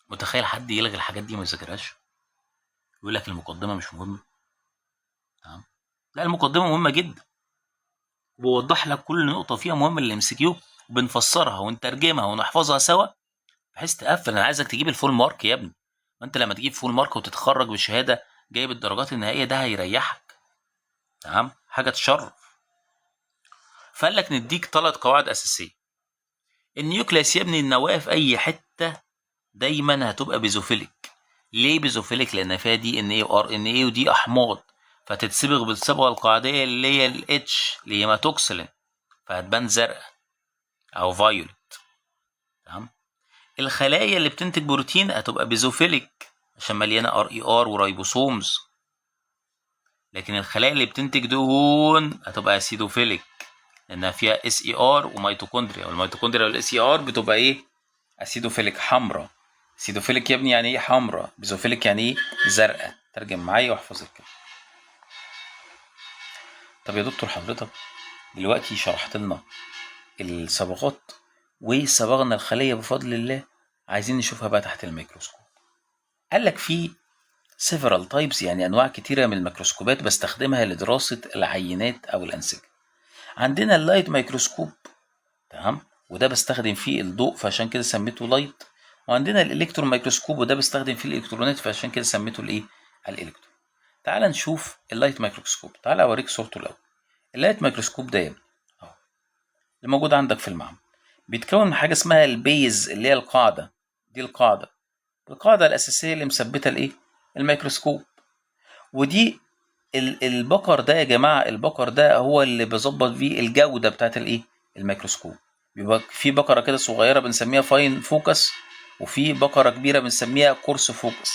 متخيل حد يلغي الحاجات دي وما يذاكرهاش، يقول لك المقدمه مش مهمه؟ تمام. لا، المقدمه مهمه جدا، وبوضح لك كل نقطه فيها مهمه للام سي كيو، وبنفسرها ونترجمها ونحفظها سوا بحيث تقفل. انا عايزك تجيب الفول مارك يا ابني، ما انت لما تجيب فول مارك وتتخرج بشهاده جايب الدرجات النهائيه ده هيريحك. تمام، حاجه تشرف. فقال لك نديك 3 قواعد اساسيه. النيوكليس يا ابني، النواه في اي حته دايما هتبقى بيزوفيليك. ليه بيزوفيليك؟ لان فيها دي ان ايه وار ان ايه، ودي احماض، فتتصبغ بالصبغه القاعديه اللي هي الاتش اللي هي هيماتوكسلين، فهتبان زرقاء او فايولت. تمام. الخلايا اللي بتنتج بروتين هتبقى بيزوفيليك عشان مليانه ار اي ار ورايبوسومز، لكن الخلايا اللي بتنتج دهون هتبقى اسيدوفيليك لانها فيها اس اي ار وميتوكوندريا، والميتوكوندريا والاس اي ار بتبقى ايه، اسيدوفيليك، حمراء. اسيدوفيليك يا ابني يعني ايه، حمراء. بيزوفيليك يعني ايه، زرقاء. ترجم معايا واحفظ الكلام. طب يا دكتور حضرتك دلوقتي شرحت لنا الصبغات وصبغنا الخليه بفضل الله، عايزين نشوفها بقى تحت الميكروسكوب. قال لك في several types، يعني انواع كتيره من الميكروسكوبات بستخدمها لدراسه العينات او الانسجه. عندنا اللايت ميكروسكوب، تمام، وده بستخدم فيه الضوء فعشان كده سميته لايت. وعندنا الالكترون ميكروسكوب وده بستخدم فيه الالكترونات فعشان كده سميته الايه، الالكترون. تعال نشوف اللايت ميكروسكوب. تعال اوريك صورته الاول. اللايت ميكروسكوب ده اهو اللي موجود عندك في المعمل، بيتكون من حاجه اسمها البيز اللي هي القاعده. دي القاعده الاساسيه اللي مثبته الايه، الميكروسكوب. ودي البكر ده يا جماعه، البكر ده هو اللي بيظبط بيه الجوده بتاعت الايه، الميكروسكوب. بيبقى في بكره كده صغيره بنسميها فاين فوكس، وفي بكره كبيره بنسميها كورس فوكس.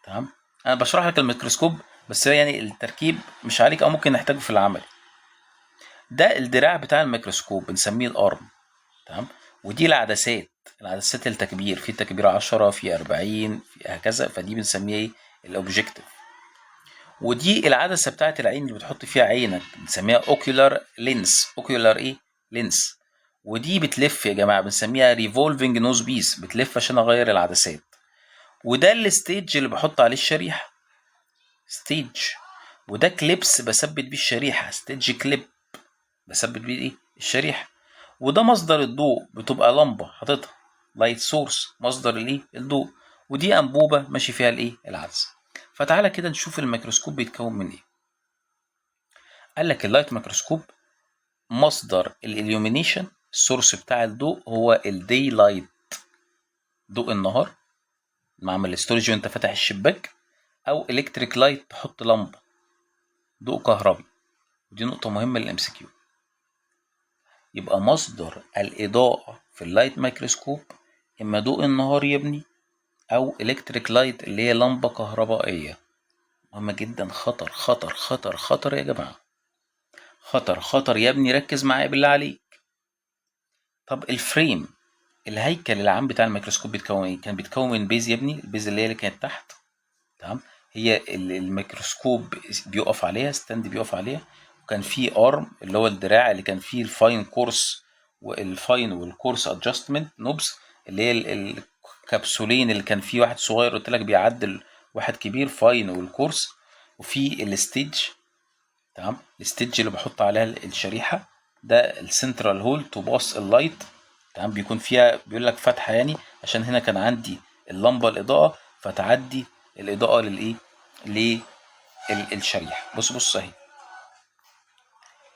تمام. انا بشرح لك الميكروسكوب بس يعني التركيب مش عليك او ممكن نحتاجه في العمل. ده الدراع بتاع الميكروسكوب بنسميه الارم. تمام. ودي العدسات التكبير، في تكبير 10 في 40 في هكذا، فدي بنسميها ايه، الاوبجكتيف. ودي العدسه بتاعت العين اللي بتحط فيها عينك بنسميها اوكيولار لينس. اوكيولار ايه، لينس. ودي بتلف يا جماعه بنسميها ريفولفنج نوز بيس، بتلف عشان اغير العدسات. وده الستيج اللي بحط عليه الشريحه، ستيج. وده كليبس بثبت بيه الشريحه، ستيج كليب بثبت بيه ايه، الشريحه. وده مصدر الضوء، بتبقى لمبه حاططها، لايت سورس، مصدر الايه، الضوء. ودي انبوبه ماشي فيها الايه، العدسه. فتعالى كده نشوف الميكروسكوب بيتكون من ايه. قال لك اللايت ميكروسكوب مصدر الاليومينيشن، السورس بتاع الضوء هو الدي لايت، ضوء النهار، معمل الاستورج وانت فاتح الشباك، او الكتريك لايت تحط لمبه، ضوء كهربي. ودي نقطه مهمه للام سي كيو. يبقى مصدر الإضاءة في اللايت ميكروسكوب إما ضوء النهار يا ابني، أو إلكتريك لايت اللي هي لمبة كهربائية. مهمة جدا، خطر خطر خطر خطر يا جماعة، خطر خطر يا ابني، ركز معايا بالله عليك. طب الفريم، الهيكل العام بتاع الميكروسكوب بيتكون ايه؟ كان بيتكون من بيز يا ابني، البيز اللي هي اللي كانت تحت، تمام، هي الميكروسكوب بيقف عليها، ستاند بيقف عليها. وكان في ارم اللي هو الدراع اللي كان فيه الفاين كورس والفاين والكورس ادجستمنت نوبس، اللي هي الكبسولين اللي كان فيه واحد صغير قلت لك بيعدل واحد كبير، فاين والكورس. وفي الستيج، تمام، الستيج اللي بحط عليها الشريحه. ده السنترال هول تو باص اللايت، تمام، بيكون فيها بيقول لك فتحه يعني عشان هنا كان عندي اللمبه الاضاءه فتعدي الاضاءه للايه، للشريحه. بص اهي،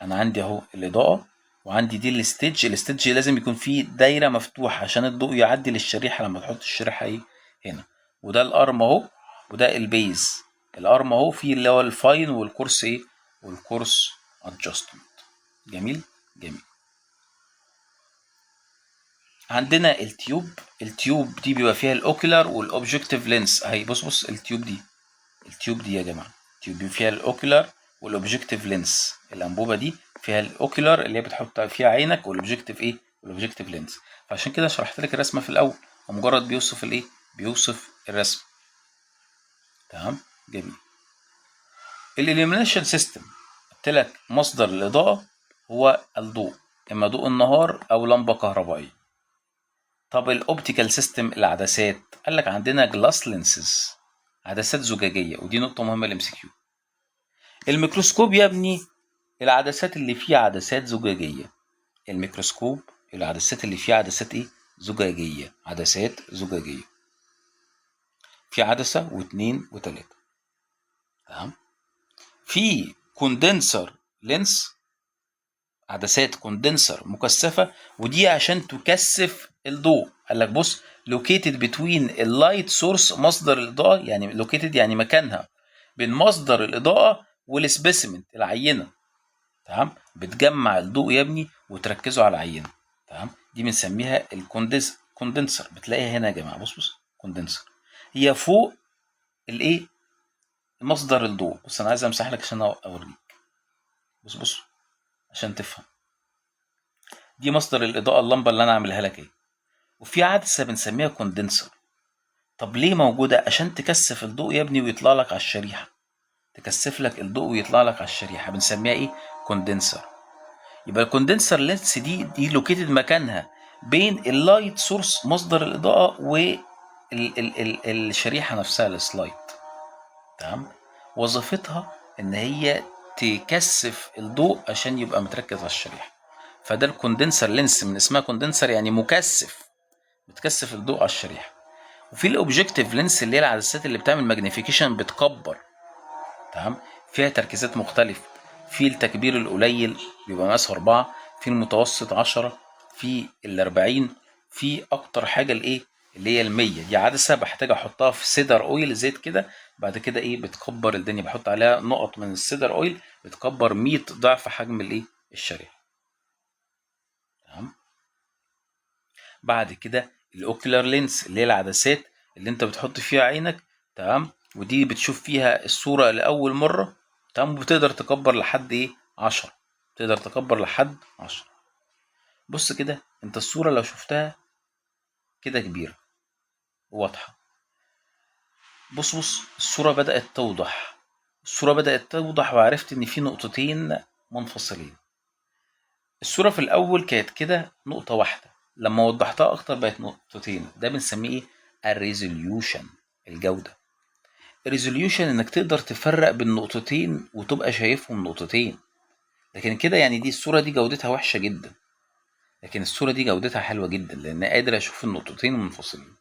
انا عندي اهو الاضاءه، وعندي دي الستيج لازم يكون فيه دايره مفتوحه عشان الضوء يعدي للشريحه لما تحط الشريحه ايه، هنا. وده الارم اهو، وده البيز. الارم اهو فيه اللي هو الفاين والكورس ايه، والكورس ادجستمنت. جميل جميل. عندنا التيوب دي بيبقى فيها الاوكيلر والاوبجكتيف لينس اهي. بص التيوب دي يا جماعه، التيوب فيها الاوكيلر والاوبجكتيف لينس. الانبوبه دي فيها الاوكيلر اللي هي بتحط فيها عينك، والاوبجكتيف ايه، والاوبجكتيف لينس. فعشان كده شرحت لك الرسمه في الاول، ومجرد بيوصف الايه، بيوصف الرسم. تمام، جميل. الاليمينيشن سيستم قلت لك مصدر الاضاءه هو الضوء، اما ضوء النهار او لمبه كهربائيه. طب الاوبتيكال سيستم، العدسات، قال لك عندنا جلاس لينسز، عدسات زجاجيه. ودي نقطه مهمه للام سي كيو. الميكروسكوب يا ابني، العدسات اللي فيه عدسات زجاجيه. الميكروسكوب العدسات اللي فيه عدسات ايه، زجاجيه، عدسات زجاجيه. في عدسه واثنين وثلاثه، تمام. في كوندنسر لينس، عدسات كوندنسر مكثفه، ودي عشان تكثف الضوء. قال لك بص، located between اللايت سورس، مصدر الاضاءه، يعني located يعني مكانها بين مصدر الاضاءه والسبيسيمنت العينه، تمام. بتجمع الضوء يا ابني وتركزه على العينه، تمام. دي بنسميها كوندنسر. بتلاقيها هنا يا جماعه، بص كوندنسر، هي فوق الايه، مصدر الضوء. بص انا عايز امسح لك عشان اوريك. بص عشان تفهم. دي مصدر الاضاءه، اللمبه اللي انا عاملها لك ايه. وفي عدسه بنسميها كوندنسر. طب ليه موجوده؟ عشان تكثف الضوء يا ابني ويطلع لك على الشريحه، تكثف لك الضوء ويطلع لك على الشريحه، بنسميها ايه، كوندنسر. يبقى الكوندنسر لينس دي لوكيتد مكانها بين اللايت سورس مصدر الاضاءه والشريحه نفسها السلايد. تمام. وظيفتها ان هي تكثف الضوء عشان يبقى متركز على الشريحه. فده الكوندنسر لينس، من اسمها كوندنسر يعني مكثف، بتكثف الضوء على الشريحه. وفي الاوبجكتيف لينس اللي هي العدسات اللي بتعمل ماجنيفيكيشن بتكبر. تمام. فيها تركيزات مختلفه، في التكبير القليل بيبقى مقاسه 4، في المتوسط 10، في ال40، في اكتر حاجه الايه اللي هي ال100. دي عدسه بحتاج احطها في سيدر اويل زيت كده، بعد كده ايه بتكبر الدنيا، بحط عليها نقط من السيدر اويل بتكبر 100 ضعف حجم الايه الشريحه. تمام. بعد كده الاوكيولار لينس اللي هي العدسات اللي انت بتحط فيها عينك. تمام. ودي بتشوف فيها الصوره لاول مره. تمام. وبتقدر تكبر لحد ايه 10، تقدر تكبر لحد 10. بص كده، انت الصوره لو شفتها كده كبيره وواضحه، بص الصوره بدات توضح، الصوره بدات توضح وعرفت ان في نقطتين منفصلين. الصوره في الاول كانت كده نقطه واحده، لما وضحتها اكتر بقت نقطتين. ده بنسميه ايه الريزوليوشن، الجوده. الريزوليوشن انك تقدر تفرق بين نقطتين وتبقى شايفهم نقطتين. لكن كده يعني دي الصوره دي جودتها وحشه جدا، لكن الصوره دي جودتها حلوه جدا لان قادر اشوف النقطتين منفصلين.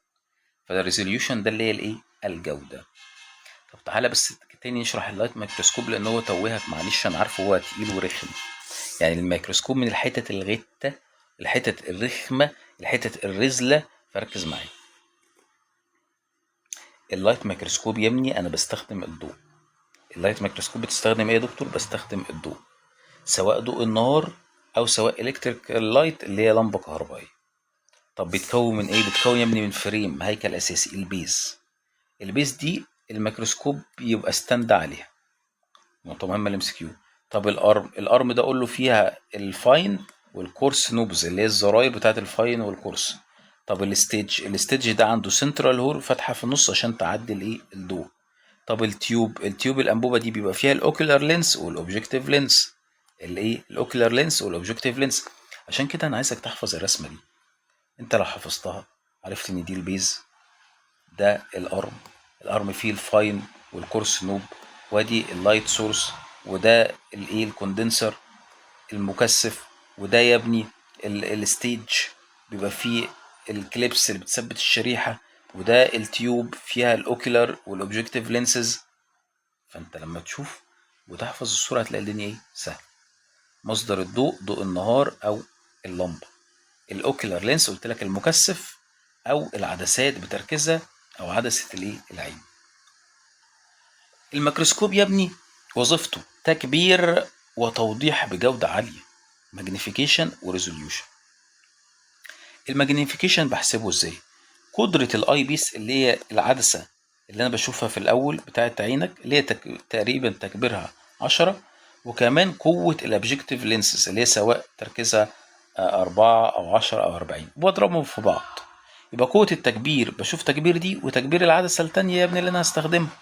فده الريزوليوشن، ده اللي هي الايه الجوده. طب تعالى بس تاني نشرح اللايت مايكروسكوب لان هو توهك، معلش انا عارفه هو تقيل ورخم. يعني الميكروسكوب من الحتت الغتة، الحتت الرخمة، الحتت الرزلة، فركز معايا. اللايت ميكروسكوب يا ابني انا بستخدم الضوء. اللايت ميكروسكوب بتستخدم ايه يا دكتور؟ بستخدم الضوء، سواء ضوء النهار او سواء الكتريكال لايت اللي هي لمبة كهربائية. طب بيتكون من ايه؟ بيتكون يا ابني من فريم، هيكل اساسي، البيز. البيز دي الميكروسكوب يبقى ستاند عليها، نقطة مهمة الام سي كيو. طب الارم ده اقول له فيها الفاين والكورس نوبز اللي هي الزراير بتاعت الفاين والكورس. طب الستيج ده عنده سنترال هور، فتحة في النص عشان تعدي الايه الضوء. طب التيوب الانبوبة دي بيبقى فيها الاوكيولار لينس والاوبجكتيف لينس. الايه الاوكيولار لينس والاوبجكتيف لينس. عشان كده انا عايزك تحفظ الرسمة دي. انت لو حفظتها عرفت ان دي البيز، ده الارم فيه الفاين والكورس نوب، وادي اللايت سورس، وده الايه الكوندنسر المكثف، وده يا ابني الستيج بيبقى فيه الكليبس اللي بتثبت الشريحه، وده التيوب فيها الاوكيولار والاوبجكتيف لينسز. فانت لما تشوف وتحفظ الصوره هتلاقي الدنيا ايه سهل. مصدر الضوء ضوء النهار او اللمبه. الاوكيولار لينس قلت لك المكثف او العدسات بتركيزها او عدسه الايه العين. الميكروسكوب يا ابني وظيفته تكبير وتوضيح بجودة عالية، ماجنيفيكيشن وريزوليوشن. الماجنيفيكيشن بحسبه ازاي؟ قدرة الاي بيس اللي هي العدسة اللي انا بشوفها في الاول بتاعت عينك اللي هي تقريبا تكبيرها 10، وكمان قوة الابجكتيف لينسز اللي هي سواء تركيزها 4 أو 10 أو 40 وبضربهم في بعض. يبقى قوة التكبير بشوف تكبير دي وتكبير العدسة التانية يا ابني اللي أنا هستخدمها.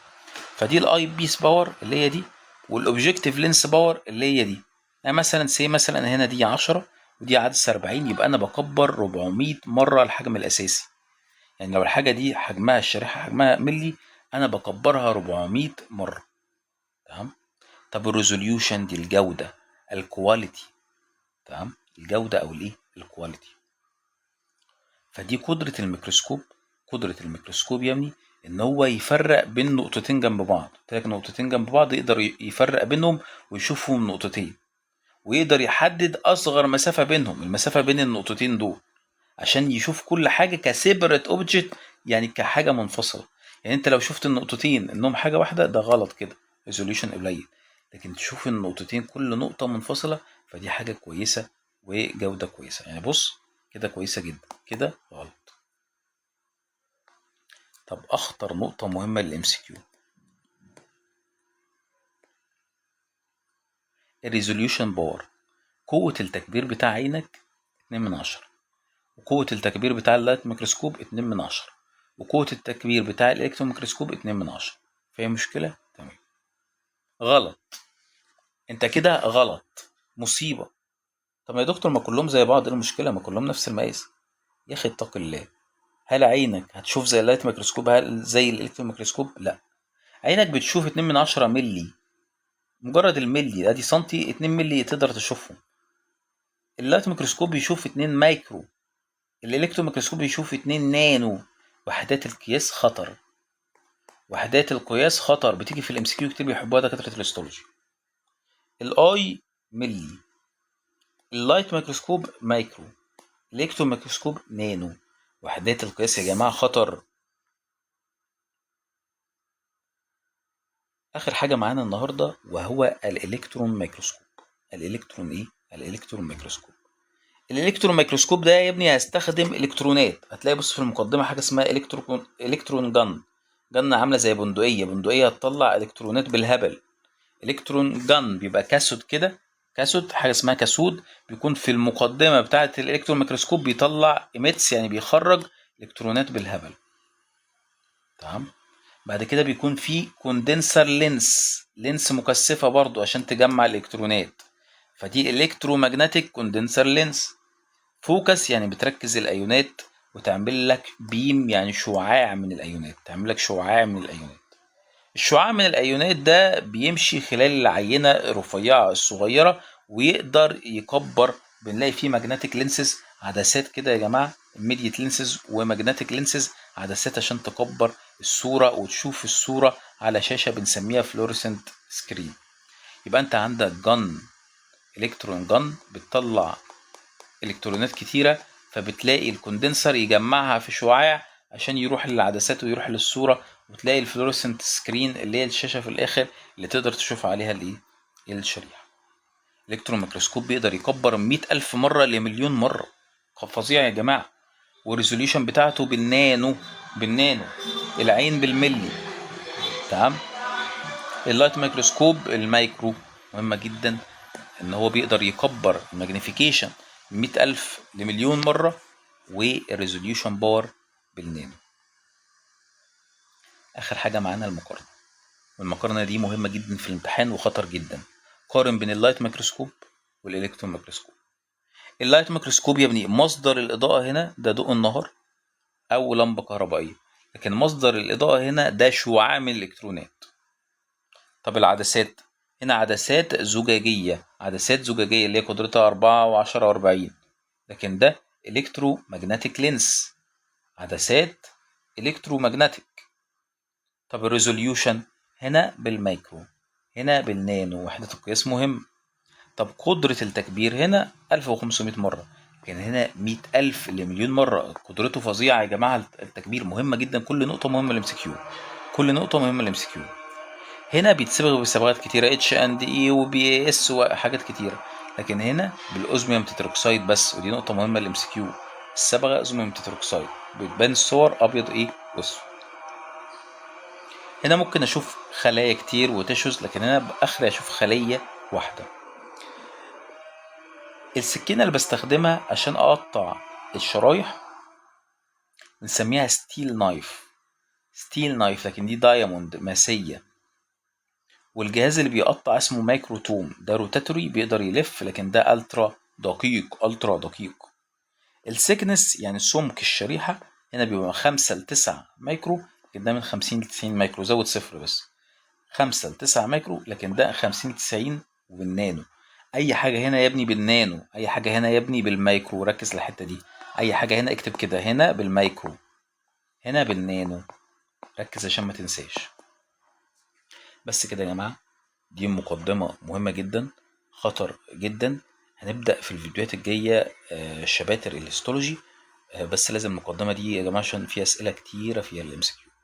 فدي الاي بيس باور اللي هي دي، والاوبجكتيف لينس باور اللي هي دي. يعني مثلا مثلا هنا دي 10 ودي عدسه 40، يبقى انا بكبر 400 مره الحجم الاساسي. يعني لو الحاجه دي حجمها الشريحه حجمها ملي، انا بكبرها 400 مره. تمام. طب الريزوليوشن دي الجوده، الكواليتي. تمام. الجوده او الايه الكواليتي. فدي قدره الميكروسكوب. قدره الميكروسكوب يا ابني ان هو يفرق بين نقطتين جنب بعض. قلت لك نقطتين جنب بعض يقدر يفرق بينهم ويشوفهم نقطتين، ويقدر يحدد اصغر مسافه بينهم، المسافه بين النقطتين دول، عشان يشوف كل حاجه كسيبريت اوبجكت، يعني كحاجه منفصله. يعني انت لو شفت النقطتين انهم حاجه واحده ده غلط كده، ريزوليوشن قليل. لكن تشوف النقطتين كل نقطه منفصله فدي حاجه كويسه وجوده كويسه. يعني بص كده كويسه جدا، كده غلط. طب اخطر نقطه مهمه للام سي كيو، الريزوليوشن باور. قوة التكبير بتاع عينك 2/10، وقوة التكبير بتاع اللايت ميكروسكوب 2/10، وقوة التكبير بتاع الالكترون ميكروسكوب 2/10. فهي مشكلة؟ تمام. غلط. انت كده غلط، مصيبة. طب يا دكتور ما كلهم زي بعض، ايه المشكلة؟ ما كلهم نفس المقاس. يا اخي اتق الله. هل عينك هتشوف زي اللايت ميكروسكوب؟ هل زي الالكترون ميكروسكوب؟ لا. عينك بتشوف 2 من 10 ملي، مجرد الملي، ادي سنتي 2 ملي تقدر تشوفهم. اللايت ميكروسكوب بيشوف 2 مايكرو، الالكترون ميكروسكوب بيشوف 2 نانو. وحدات القياس خطر، وحدات القياس خطر، بتيجي في الام سي كيو كتير، بيحبوها دكاتره الاستولوجي. الاي ملي، اللايت ميكروسكوب مايكرو، الالكترون ميكروسكوب نانو. وحدات القياس يا جماعه خطر. اخر حاجه معانا النهارده وهو الالكترون ميكروسكوب. الالكترون ايه؟ الالكترون ميكروسكوب. الالكترون ميكروسكوب ده يا ابني هستخدم الكترونات. هتلاقي بص في المقدمه حاجه اسمها الكترون جن. جن عامله زي بندقيه هتطلع الكترونات بالهبل. الكترون جن بيبقى كاسود كده، كاسود، حاجه اسمها كاسود، بيكون في المقدمه بتاعه الالكترون ميكروسكوب، بيطلع ايميتس يعني بيخرج الكترونات بالهبل. تمام. بعد كده بيكون في كوندنسر لينس مكثفه برضو عشان تجمع الالكترونات، فدي الكترومagnetic كوندنسر لينس. فوكس يعني بتركز الايونات، وتعمل لك بيم يعني شعاع من الايونات، تعمل لك شعاع من الايونات. الشعاع من الايونات ده بيمشي خلال العينه الرفيعه الصغيره، ويقدر يكبر. بنلاقي فيه ماجنتيك لينسز، عدسات كده يا جماعه، immediate لينسز وماجنتيك لينسز، عدسات عشان تكبر الصوره وتشوف الصوره على شاشه بنسميها فلورسنت سكرين. يبقى انت عندك جن، الكترون جن، بتطلع الكترونات كتيره، فبتلاقي الكوندنسر يجمعها في شعاع عشان يروح للعدسات ويروح للصوره، وتلاقي الفلورسنت سكرين اللي هي الشاشه في الاخر اللي تقدر تشوف عليها الايه؟ الشريحه. الالكترون ميكروسكوب بيقدر يكبر 100,000 مره لمليون مره. فظيع يا جماعه. والريزوليوشن بتاعته بالنانو، العين بالملي. تمام. اللايت ميكروسكوب المايكرو مهمه جدا، ان هو بيقدر يكبر الماجنيفيكيشن 100,000 لمليون مرة، والريزوليوشن باور بالنانو. اخر حاجة معانا المقارنة، والمقارنة دي مهمة جدا في الامتحان وخطر جدا. قارن بين اللايت ميكروسكوب والالكترون ميكروسكوب. اللايت ميكروسكوب يا ابني مصدر الاضاءة هنا ده ضوء النهار او لمبة كهربائية، لكن مصدر الاضاءة هنا ده شعاع من الالكترونات. طب العدسات، هنا عدسات زجاجية، عدسات زجاجية اللي هي قدرتها 4 و10 و40، لكن ده الكترومagnetic لينس، عدسات الكترومagnetic. طب الريزوليوشن، هنا بالمايكرو، هنا بالنانو، وحدة القياس مهم. طب قدرة التكبير هنا 1500 مرة، لكن هنا 100,000 لمليون مرة. قدرته فظيعة يا جماعة. التكبير مهمة جدا، كل نقطة مهمة للMCQ، كل نقطة مهمة للMCQ. هنا بيتصبغ بصبغات كتيرة H&E وBAS وحاجات كتيرة، لكن هنا بالأوزميوم تتروكسيد بس، ودي نقطة مهمة للMCQ. الصبغة أوزميوم تتروكسيد، بتبان الصور أبيض إيه وأسود. هنا ممكن أشوف خلايا كتير وتشوز، لكن هنا بآخر أشوف خلية واحدة. السكينة اللي بستخدمها عشان أقطع الشرايح بنسميها ستيل نايف، لكن دي دايموند ماسية. والجهاز اللي بيقطع اسمه مايكروتوم، ده روتاتوري بيقدر يلف، لكن ده الترا دقيق. السيكنس يعني سمك الشريحة هنا بيبقى 5 ل9 مايكرو، لكن ده من 50 ل90 مايكرو، زود صفر بس. 5 ل9 مايكرو، لكن ده 50 ل90 وبالنانو. اي حاجة هنا يا ابني بالنانو، اي حاجة هنا يا ابني بالمايكرو، ركز الحتة دي. اي حاجة هنا اكتب كده، هنا بالمايكرو، هنا بالنانو، ركز عشان ما تنساش. بس كده يا جماعة، دي مقدمة مهمة جدا، خطر جدا. هنبدأ في الفيديوهات الجاية شباتر الهيستولوجي، بس لازم المقدمة دي يا جماعة عشان فيها أسئلة كتيرة فيها الMCQ.